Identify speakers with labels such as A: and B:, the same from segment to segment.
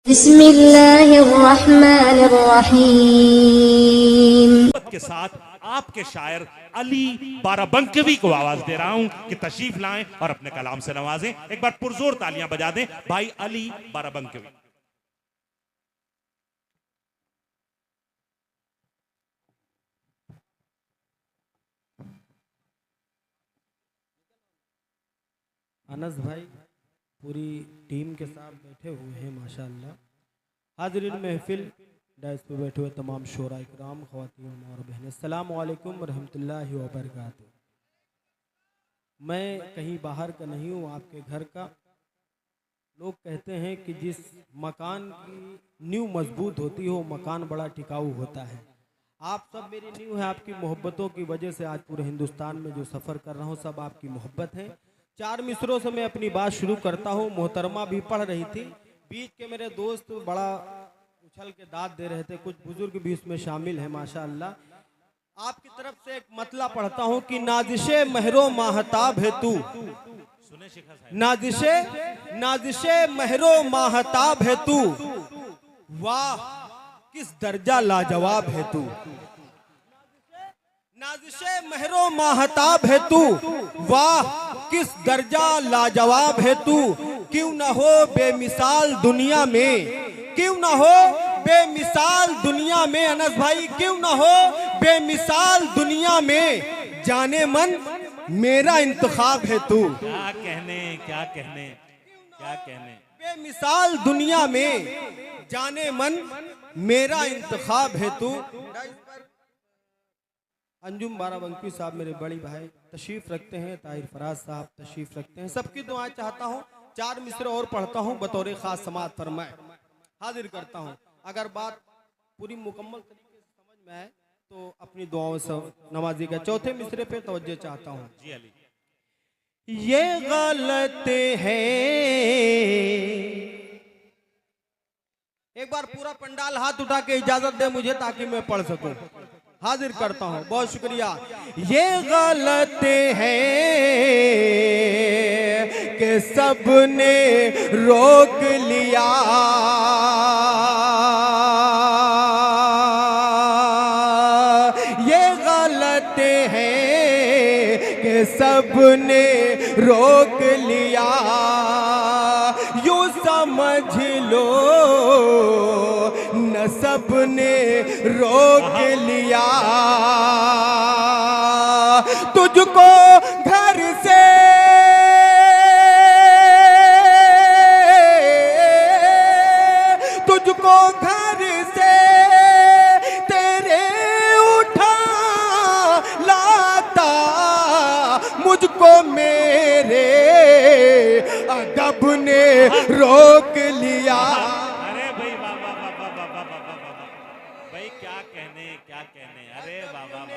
A: बिस्मिल्लाहिर्रहमानिर्रहीम
B: के साथ आपके शायर अली बाराबंकवी को आवाज दे रहा हूं कि तशरीफ लाएं और अपने कलाम से नवाजें। एक बार पुरजोर तालियां बजा दें भाई अली बाराबंकवी।
C: अनस भाई पूरी टीम के साथ बैठे हुए हैं माशाअल्लाह। हाज़रीन महफिल, डाइस पे बैठे हुए तमाम शोरा इकराम, ख़वातीन और बहनें, अस्सलाम वालेकुम रहमतुल्लाहि व बरकातुहू। मैं कहीं बाहर का नहीं हूँ, आपके घर का। लोग कहते हैं कि जिस मकान की नींव मजबूत होती हो मकान बड़ा टिकाऊ होता है। आप सब मेरी नींव है, आपकी मोहब्बतों की वजह से आज पूरे हिंदुस्तान में जो सफ़र कर रहा हूँ सब आपकी मोहब्बत है। 4 मिसरों से मैं अपनी बात शुरू करता हूँ। मोहतरमा भी पढ़ रही थी, बीच के मेरे दोस्त बड़ा उछल के दाद दे रहे थे, कुछ बुजुर्ग भी उसमें शामिल हैं माशाअल्लाह। आपकी तरफ से एक मतला पढ़ता हूँ कि नाजिशे महरो माहताब है तू, नाजिशे महरो माहताब है तू, वाह किस दर्जा लाजवाब है तू। नाजिशे महरो माहताब है तू, वाह किस दर्जा लाजवाब है तू। क्यों ना हो बेमिसाल दुनिया में, क्यों ना हो बेमिसाल दुनिया में, अनस भाई क्यों ना हो बेमिसाल दुनिया में, जाने मन मेरा इंतखाब है तू।
B: क्या कहने, क्या कहने, क्या कहने।
C: बेमिसाल दुनिया में जाने मन मेरा इंतखाब है तू। अंजुम बाराबंकी साहब मेरे बड़ी भाई तशरीफ रखते हैं, ताहिर फराज साहब तशरीफ रखते हैं। सबकी दुआएं चाहता हूँ। 4 मिसरे और पढ़ता हूँ, बतौर खास समाअत फरमाए हाजिर करता हूँ। अगर बात पूरी मुकम्मल तरीके से समझ में आए तो अपनी दुआओं से नवाजी का। चौथे मिसरे पे तवज्जो चाहता हूँ।
B: जी अली।
C: ये गलत है, एक बार पूरा पंडाल हाथ उठा के इजाजत दे मुझे ताकि मैं पढ़ सकूं। हाजिर करता हूं, बहुत शुक्रिया। ये गलत है कि सबने रोक लिया, ये गलत है कि सबने रोक लिया। यूं समझ लो न सबने रोक लिया, तुझको घर से तुझको घर से तेरे उठा लाता, मुझको मेरे अदब ने रोक लिया।
B: अरे भाई वाह वाह वाह वाह वाह वाह वाह वाह वाह। भाई क्या कहने, क्या कहने। अरे वाह वाह वाह।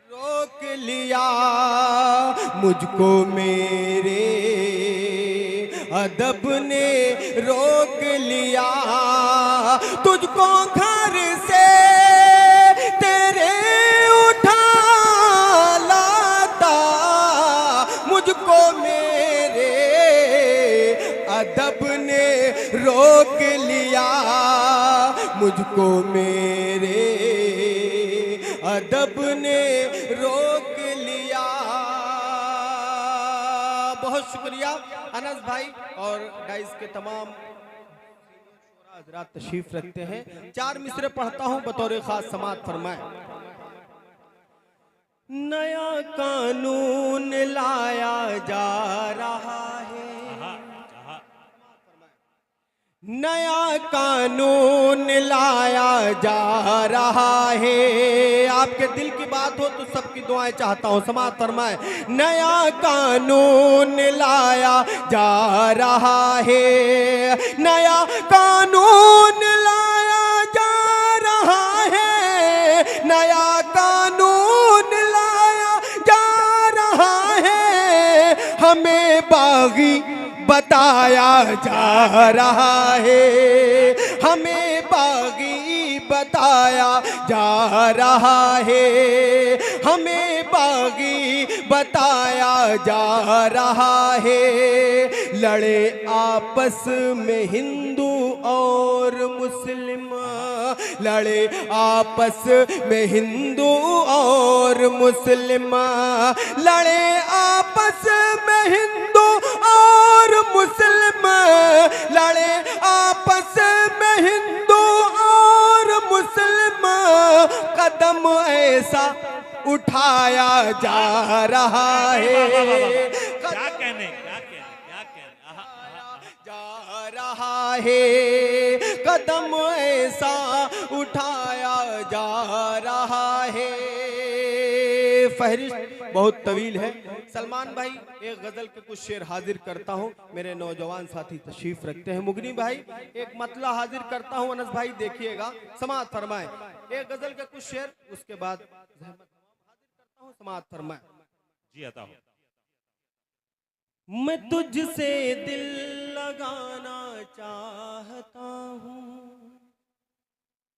C: रोक लिया, मुझको मेरे अदब ने रोक लिया। तुझको घर से तेरे उठा लाता, मुझको मेरे अदब ने रोक लिया, मुझको मेरे अदब ने रोक लिया। बहुत शुक्रिया अनस भाई और डाइस के तमाम हजरात तशरीफ रखते हैं। 4 मिसरे पढ़ता हूं, बतौर खास समाअत फरमाए। नया कानून लाया जा रहा है, नया कानून लाया जा रहा है। आपके दिल की बात हो तो सबकी दुआएं चाहता हूं, समाअत फरमाए। नया कानून लाया जा रहा है, नया कानून लाया जा रहा है, नया कानून लाया जा रहा है। हमें बागी बताया जा रहा है, हमें बागी बताया जा रहा है, हमें बागी बताया जा रहा है। लड़े आपस में हिंदू और मुस्लिम, लड़े आपस में हिंदू और मुस्लिम, लड़े आपस में हिंदू और मुस्लिम, लड़े आपस में हिंदू और मुस्लिम, कदम ऐसा उठाया जा रहा है,
B: क्या कहने, क्या कहने, क्या कहने,
C: जा रहा है, कदम ऐसा उठाया जा रहा है। फहरिस्त बहुत तवील है। सलमान भाई एक गजल के कुछ शेर हाजिर करता हूँ, मेरे नौजवान साथी तशरीफ रखते हैं। मुगनी भाई एक मतला हाजिर करता हूँ, अनस भाई देखिएगा, समाअत फरमाए। एक गजल के कुछ शेर, उसके बाद समाअत फरमाए।
B: जी अता हो।
C: मैं तुझसे दिल लगाना चाहता हूँ,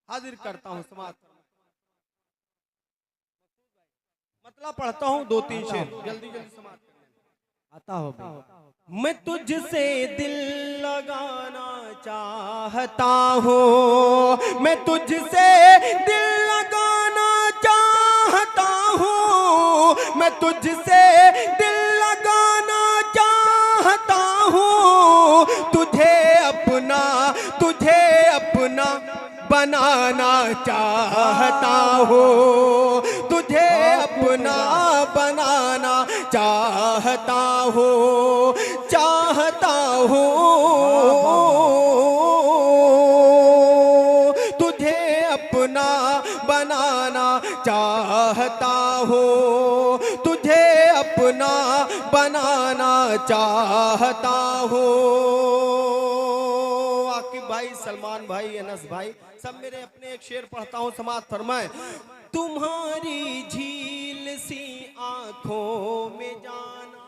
C: हाजिर करता हूँ, समाअत मतलब पढ़ता हूँ, 2-3 शेर जल्दी जल्दी समाअत आता हो। मैं तुझसे दिल लगाना चाहता हूँ, मैं तुझसे दिल लगाना चाहता हूँ, मैं तुझसे दिल लगाना चाहता हूँ, तुझे अपना बनाना चाहता हूँ, तुझे अपना बनाना चाहता हूँ, चाहता हूँ, तुझे अपना बनाना चाहता हूँ, तुझे अपना बनाना चाहता हूँ। आकिब भाई, सलमान भाई, अनस भाई, सब मेरे अपने एक शेर पढ़ता हूँ, समाअत फरमाए। तुम्हारी झील सी आंखों में जाना,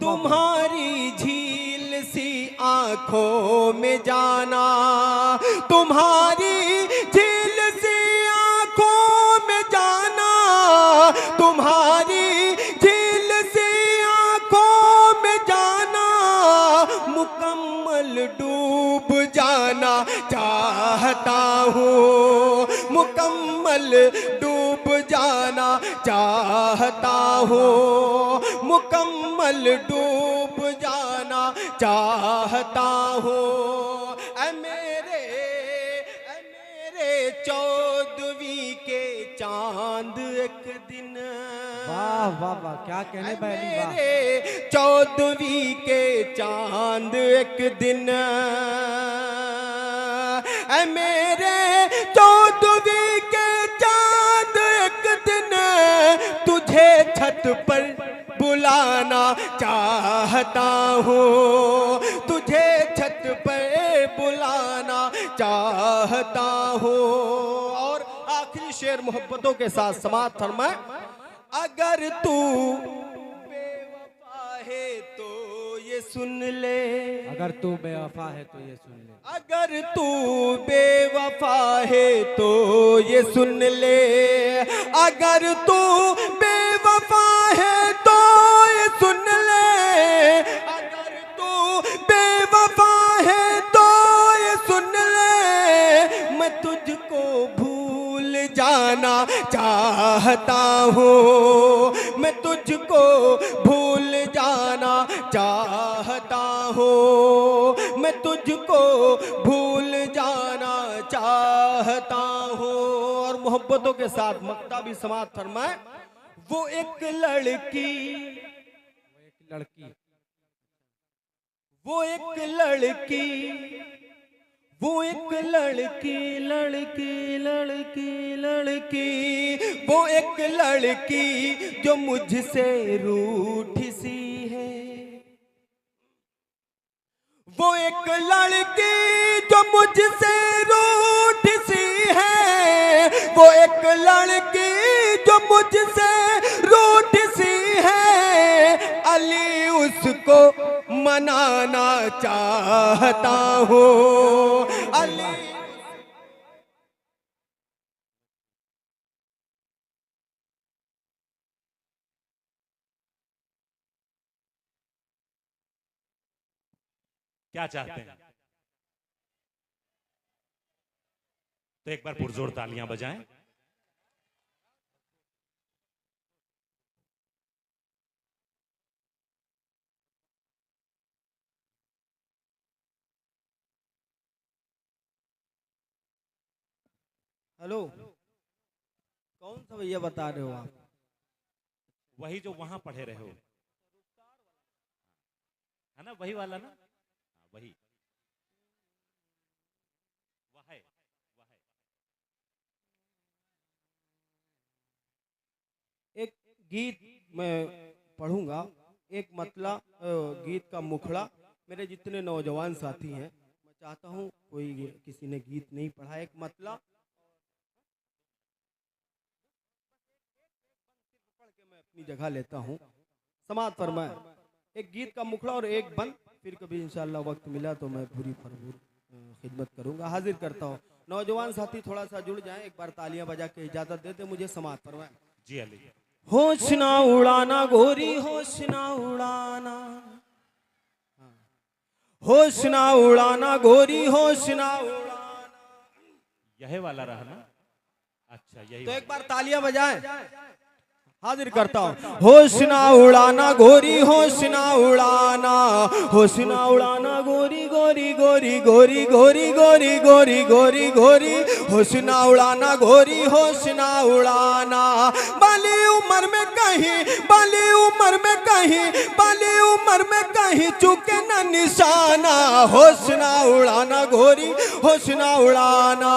C: तुम्हारी झील सी आंखों में जाना, तुम्हारी झील सी आंखों में जाना, तुम्हारी झील सी आंखों में जाना, मुकम्मल डूब जाना चाहता हूँ, मुकम्मल डूब जाना चाहता हूँ, मुकम्मल डूब जाना चाहता हूँ। ऐ मेरे 14वीं के चांद एक दिन,
D: वाह वाह वाह, क्या कहने भाई, वाह।
C: मेरे 14वीं के चांद एक दिन, ऐ मेरे 14वीं के चांद एक दिन, तुझे छत पर बुलाना चाहता हूँ, तुझे छत पर बुलाना चाहता हूँ। और आखिरी शेर मोहब्बतों के साथ समाअत फरमाए। अगर तू बेवफा है तो ये सुन ले,
D: अगर तू बेवफा है तो ये सुन ले,
C: अगर तू बेवफा है तो ये सुन ले, अगर तू बेवफा है तो ये सुन ले, अगर तू बेवफा है तो ये सुन ले, मैं तुझको भूल जाना चाहता हूँ, मैं तुझको भूल जाना चाहता हूँ, मैं तुझको भूल जाना चाहता हूँ। और मोहब्बतों के साथ मक्ता भी समाअत फरमाए। वो एक लड़की, वो एक लड़की, वो एक लड़की, लड़की लड़की लड़की, वो एक लड़की जो मुझसे रूठी सी है, वो एक लड़की जो मुझसे रूठी सी है, वो एक लड़की जो मुझसे रूठी सी है, अली उसको मनाना चाहता हूँ, अली।
B: क्या चाहते हैं? तो एक बार पुरजोर तालियां बजाएं।
C: हेलो, कौन सा भैया बता रहे हो आप?
B: वही जो वहां पढ़े रहे हो, है ना, वही वाला ना? वही वह है।
C: एक गीत मैं पढ़ूंगा, एक मतलब गीत का मुखड़ा। मेरे जितने नौजवान साथी हैं, मैं चाहता हूं कोई किसी ने गीत नहीं पढ़ा, एक मतलब पढ़ के मैं अपनी जगह लेता हूं। समाप्त फरमाए। एक गीत का मुखड़ा और एक बंद, फिर कभी इंशाल्लाह वक्त मिला तो मैं पूरी भरपूर खिदमत करूंगा। हाजिर करता हूं। नौजवान साथी थोड़ा सा जुड़ जाएं, एक बार तालियां बजा के इजाजत देते मुझे। समाप्त फरमाए।
B: जी अली।
C: होश ना उड़ाना गोरी, होश ना उड़ाना, होश ना उड़ाना गोरी, होश ना उड़ाना।
B: यही वाला रहा ना? अच्छा, यही
C: तो
B: वाला।
C: एक बार तालियां बजाएं। हाजिर करता हूं। होश ना उड़ाना गोरी, होश ना उड़ाना, होश ना उड़ाना गोरी गोरी गोरी गोरी गोरी गोरी गोरी गोरी गोरी, होश ना उड़ाना गोरी, होश ना उड़ाना। बाली उम्र में कहीं, बाली उम्र में कहीं, बाली उम्र में कहीं चुके न निशाना। होश ना उड़ाना गोरी, होश ना उड़ाना,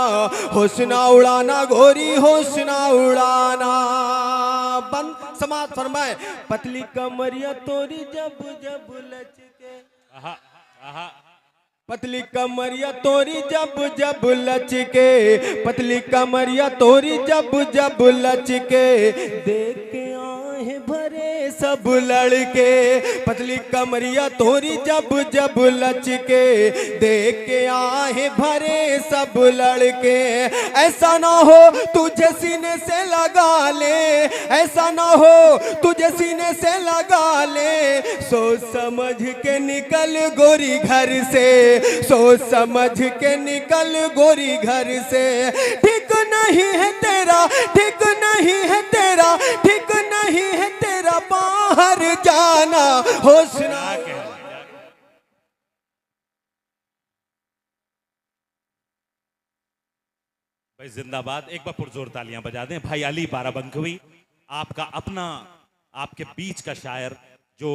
C: होश ना उड़ाना गोरी, होश ना उड़ाना। समाप्त फरमाए। पतली कमरिया तोरी जब जब लचके,
B: आहा, आहा।
C: पतली कमरिया तोरी जब जब लचके, पतली कमरिया तोरी जब जब लचके, देख के आए भरे सब लड़के। पतली कमरिया तोरी जब जब लचके, देख के आए भरे सब लड़के। ऐसा ना हो तुझे सीने से लगा ले, ऐसा ना हो तुझे सीने से लगा ले, सोच समझ के निकल गोरी घर से, सोच समझ के निकल गोरी घर से। ठीक नहीं है तेरा, ठीक नहीं है तेरा, ठीक नहीं है तेरा बाहर जाना। होश ना।
B: भाई जिंदाबाद। एक बार पुरजोर तालियां बजा दें। भाई अली बाराबंकवी, आपका अपना, आपके बीच का शायर जो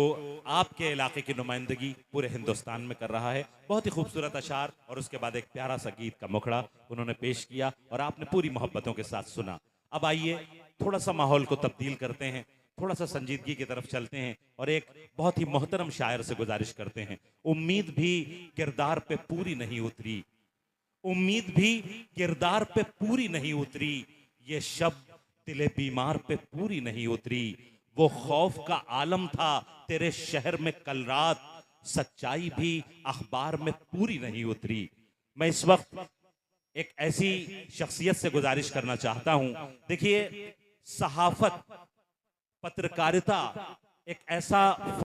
B: आपके इलाके की नुमाइंदगी पूरे हिंदुस्तान में कर रहा है। बहुत ही खूबसूरत अशार और उसके बाद एक प्यारा सा गीत का मुखड़ा उन्होंने पेश किया और आपने पूरी मोहब्बतों के साथ सुना। अब आइए थोड़ा सा माहौल को तब्दील करते हैं, थोड़ा सा संजीदगी की तरफ चलते हैं और एक बहुत ही मोहतरम शायर से गुजारिश करते हैं। उम्मीद भी किरदार पे पूरी नहीं उतरी, उम्मीद भी किरदार पे पूरी नहीं उतरी, ये शब्द दिले बीमार पे पूरी नहीं उतरी। वो खौफ का आलम था तेरे शहर में कल रात, सच्चाई भी अखबार में पूरी नहीं उतरी। मैं इस वक्त एक ऐसी शख्सियत से गुजारिश करना चाहता हूं। देखिए, सहाफत, पत्रकारिता एक ऐसा